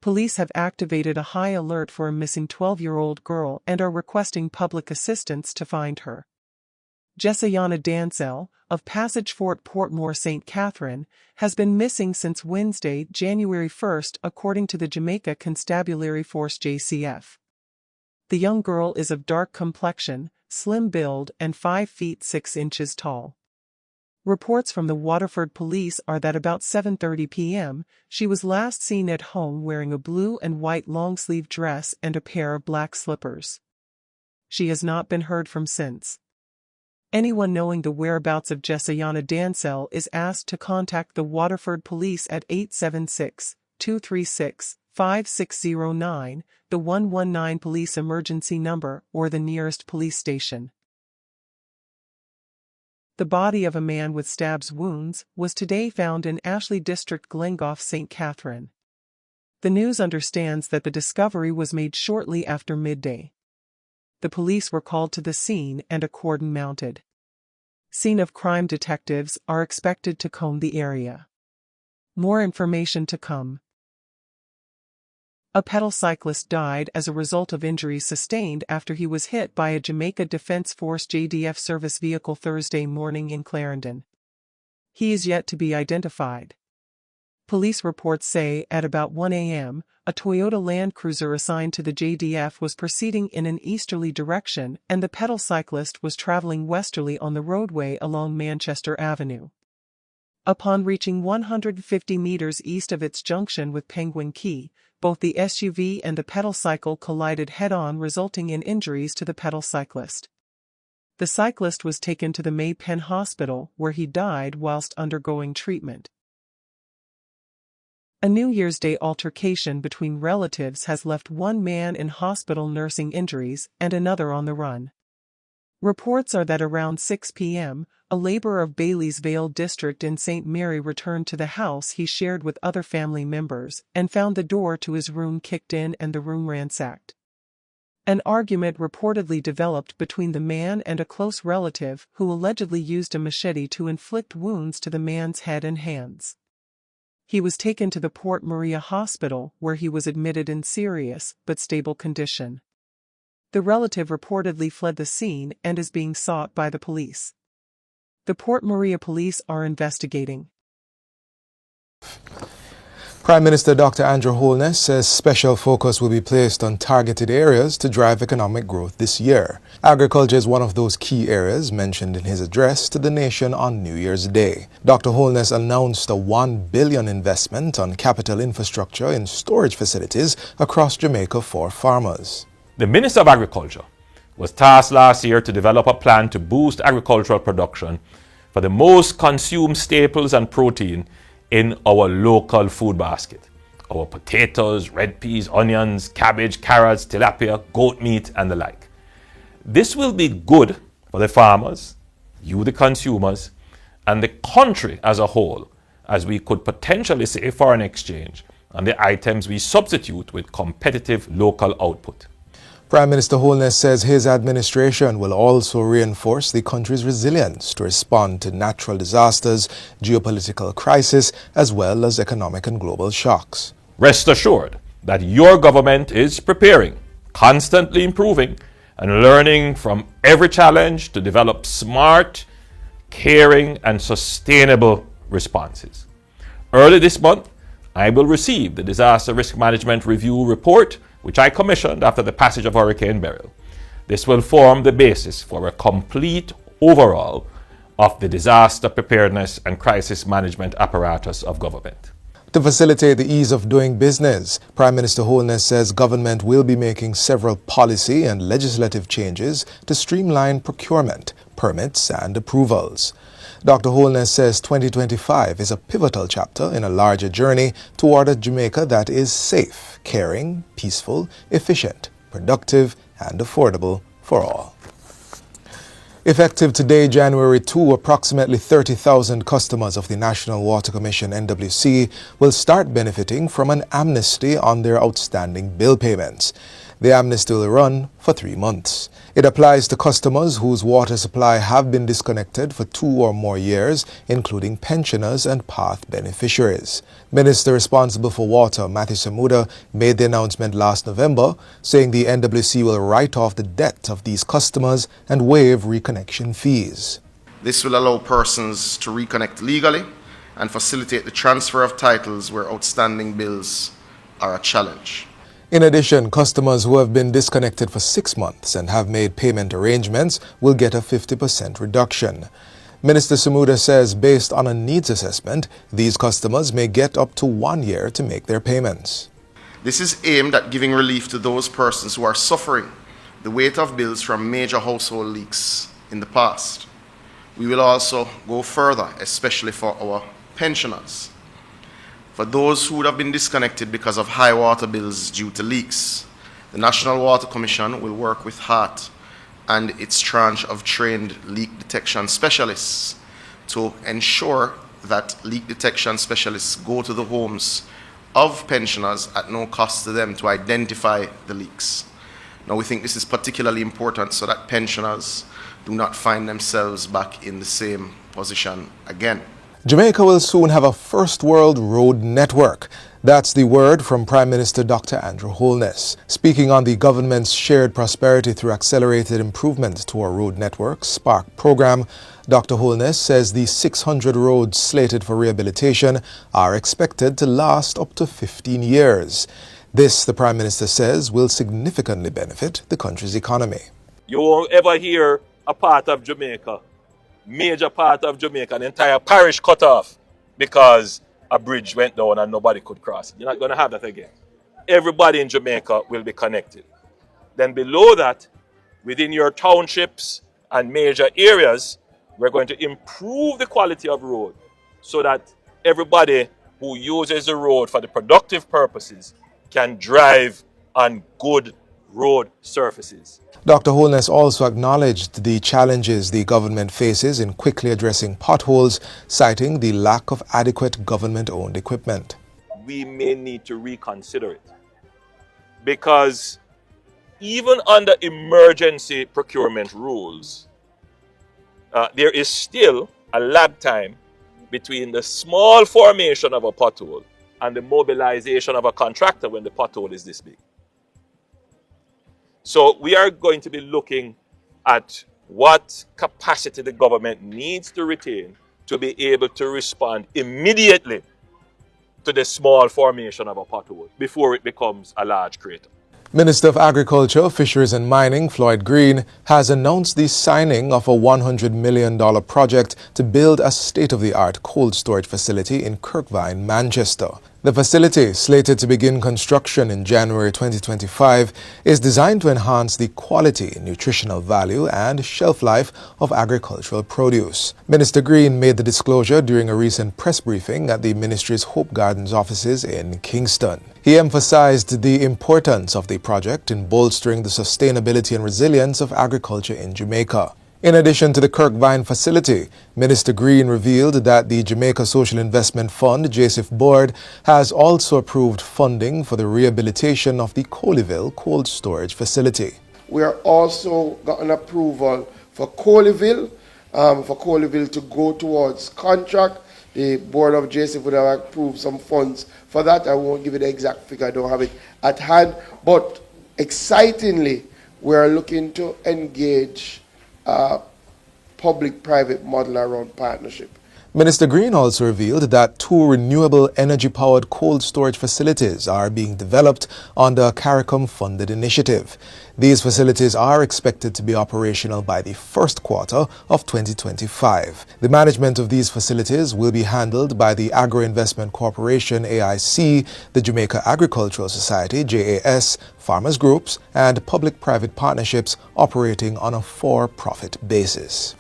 police have activated a high alert for a missing 12-year-old girl and are requesting public assistance to find her. Jessiana Dansell, of Passage Fort Portmore St. Catherine, has been missing since Wednesday, January 1, according to the Jamaica Constabulary Force JCF. The young girl is of dark complexion, slim build, and 5 feet 6 inches tall. Reports from the Waterford police are that about 7:30 p.m., she was last seen at home wearing a blue and white long-sleeve dress and a pair of black slippers. She has not been heard from since. Anyone knowing the whereabouts of Jessiana Dansell is asked to contact the Waterford police at 876-236-5609, the 119 police emergency number, or the nearest police station. The body of a man with stab wounds was today found in Ashley District, Glengoff, St. Catherine. The news understands that the discovery was made shortly after midday. The police were called to the scene and a cordon mounted. Scene of crime detectives are expected to comb the area. More information to come. A pedal cyclist died as a result of injuries sustained after he was hit by a Jamaica Defence Force JDF service vehicle Thursday morning in Clarendon. He is yet to be identified. Police reports say at about 1 a.m., a Toyota Land Cruiser assigned to the JDF was proceeding in an easterly direction and the pedal cyclist was traveling westerly on the roadway along Manchester Avenue. Upon reaching 150 meters east of its junction with Penguin Quay, both the SUV and the pedal cycle collided head-on, resulting in injuries to the pedal cyclist. The cyclist was taken to the May Pen Hospital, where he died whilst undergoing treatment. A New Year's Day altercation between relatives has left one man in hospital nursing injuries and another on the run. Reports are that around 6 p.m., a labourer of Bailey's Vale district in St. Mary returned to the house he shared with other family members and found the door to his room kicked in and the room ransacked. An argument reportedly developed between the man and a close relative who allegedly used a machete to inflict wounds to the man's head and hands. He was taken to the Port Maria Hospital, where he was admitted in serious but stable condition. The relative reportedly fled the scene and is being sought by the police. The Port Maria police are investigating. Prime Minister Dr. Andrew Holness says special focus will be placed on targeted areas to drive economic growth this year. Agriculture is one of those key areas mentioned in his address to the nation on New Year's Day. Dr. Holness announced a $1 billion investment on capital infrastructure in storage facilities across Jamaica for farmers. The Minister of Agriculture was tasked last year to develop a plan to boost agricultural production for the most consumed staples and protein in our local food basket. Our potatoes, red peas, onions, cabbage, carrots, tilapia, goat meat, and the like. This will be good for the farmers, you the consumers, and the country as a whole, as we could potentially save foreign exchange on the items we substitute with competitive local output. Prime Minister Holness says his administration will also reinforce the country's resilience to respond to natural disasters, geopolitical crisis, as well as economic and global shocks. Rest assured that your government is preparing, constantly improving, and learning from every challenge to develop smart, caring, and sustainable responses. Early this month, I will receive the Disaster Risk Management Review Report, which I commissioned after the passage of Hurricane Beryl. This will form the basis for a complete overhaul of the disaster preparedness and crisis management apparatus of government. To facilitate the ease of doing business, Prime Minister Holness says government will be making several policy and legislative changes to streamline procurement, permits, and approvals. Dr. Holness says 2025 is a pivotal chapter in a larger journey toward a Jamaica that is safe, caring, peaceful, efficient, productive, and affordable for all. Effective today, January 2, approximately 30,000 customers of the National Water Commission (NWC) will start benefiting from an amnesty on their outstanding bill payments. The amnesty will run for 3 months. It applies to customers whose water supply have been disconnected for 2 or more years, including pensioners and path beneficiaries. Minister responsible for water, Matthew Samuda, made the announcement last November, saying the NWC will write off the debt of these customers and waive reconnection fees. This will allow persons to reconnect legally and facilitate the transfer of titles where outstanding bills are a challenge. In addition, customers who have been disconnected for 6 months and have made payment arrangements will get a 50% reduction. Minister Samuda says based on a needs assessment, these customers may get up to 1 year to make their payments. This is aimed at giving relief to those persons who are suffering the weight of bills from major household leaks in the past. We will also go further, especially for our pensioners. For those who would have been disconnected because of high water bills due to leaks, the National Water Commission will work with HART and its tranche of trained leak detection specialists to ensure that leak detection specialists go to the homes of pensioners at no cost to them to identify the leaks. Now, we think this is particularly important so that pensioners do not find themselves back in the same position again. Jamaica will soon have a first world road network. That's the word from Prime Minister Dr. Andrew Holness. Speaking on the government's Shared Prosperity through Accelerated Improvement to our Road Network, SPARK program, Dr. Holness says the 600 roads slated for rehabilitation are expected to last up to 15 years. This, the Prime Minister says, will significantly benefit the country's economy. You won't ever hear a part of Jamaica, major part of Jamaica, an entire parish cut off because a bridge went down and nobody could cross it. You're not going to have that again. Everybody in Jamaica will be connected. Then below that, within your townships and major areas, we're going to improve the quality of road so that everybody who uses the road for the productive purposes can drive on good road surfaces. Dr. Holness also acknowledged the challenges the government faces in quickly addressing potholes, citing the lack of adequate government-owned equipment. We may need to reconsider it because even under emergency procurement rules, there is still a lag time between the small formation of a pothole and the mobilization of a contractor when the pothole is this big. So we are going to be looking at what capacity the government needs to retain to be able to respond immediately to the small formation of a pothole before it becomes a large crater. Minister of Agriculture, Fisheries and Mining, Floyd Green, has announced the signing of a $100 million project to build a state-of-the-art cold storage facility in Kirkvine, Manchester. The facility, slated to begin construction in January 2025, is designed to enhance the quality, nutritional value and shelf life of agricultural produce. Minister Green made the disclosure during a recent press briefing at the ministry's Hope Gardens offices in Kingston. He emphasized the importance of the project in bolstering the sustainability and resilience of agriculture in Jamaica. In addition to the Kirkvine facility, Minister Green revealed that the Jamaica Social Investment Fund, JSIF Board, has also approved funding for the rehabilitation of the Colleyville cold storage facility. We are also got an approval for Colleyville to go towards contract. The board of JSIF would have approved some funds for that. I won't give you the exact figure, I don't have it at hand. But excitingly, we are looking to engage public-private model around partnership. Minister Green also revealed that 2 renewable energy-powered cold storage facilities are being developed under a CARICOM-funded initiative. These facilities are expected to be operational by the first quarter of 2025. The management of these facilities will be handled by the Agro-Investment Corporation, AIC, the Jamaica Agricultural Society, JAS, farmers groups, and public-private partnerships operating on a for-profit basis.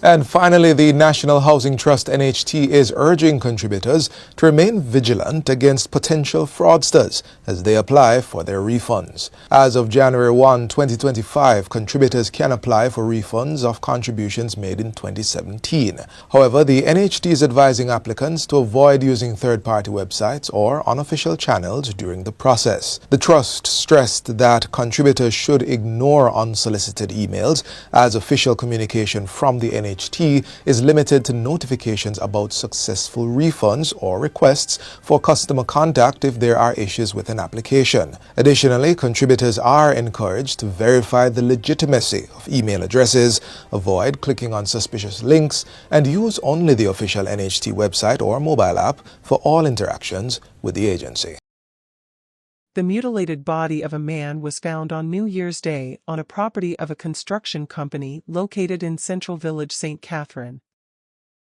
And finally, the National Housing Trust NHT is urging contributors to remain vigilant against potential fraudsters as they apply for their refunds. As of January 1, 2025, contributors can apply for refunds of contributions made in 2017. However, the NHT is advising applicants to avoid using third-party websites or unofficial channels during the process. The trust stressed that contributors should ignore unsolicited emails as official communication from the NHT is limited to notifications about successful refunds or requests for customer contact if there are issues with an application. Additionally, contributors are encouraged to verify the legitimacy of email addresses, avoid clicking on suspicious links, and use only the official NHT website or mobile app for all interactions with the agency. The mutilated body of a man was found on New Year's Day on a property of a construction company located in Central Village, St. Catherine.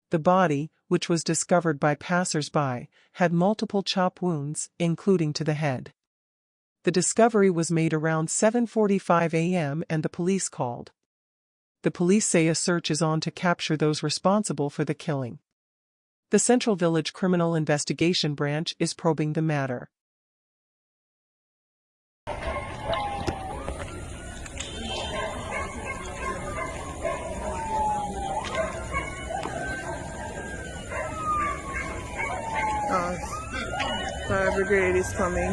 The body, which was discovered by passers-by, had multiple chop wounds, including to the head. The discovery was made around 7:45 a.m. and the police called. The police say a search is on to capture those responsible for the killing. The Central Village Criminal Investigation Branch is probing the matter. Fire brigade is coming.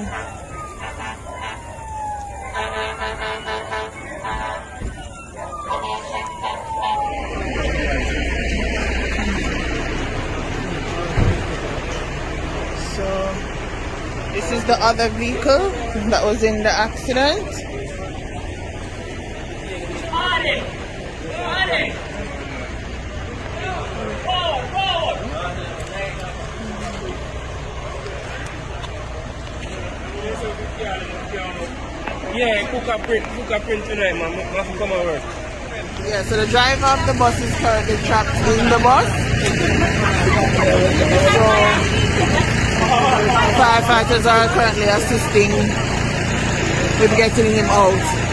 So this is the other vehicle that was in the accident. Yeah, book a print today, man. Must come over. Yeah, so the driver of the bus is currently trapped in the bus. So firefighters are currently assisting with getting him out.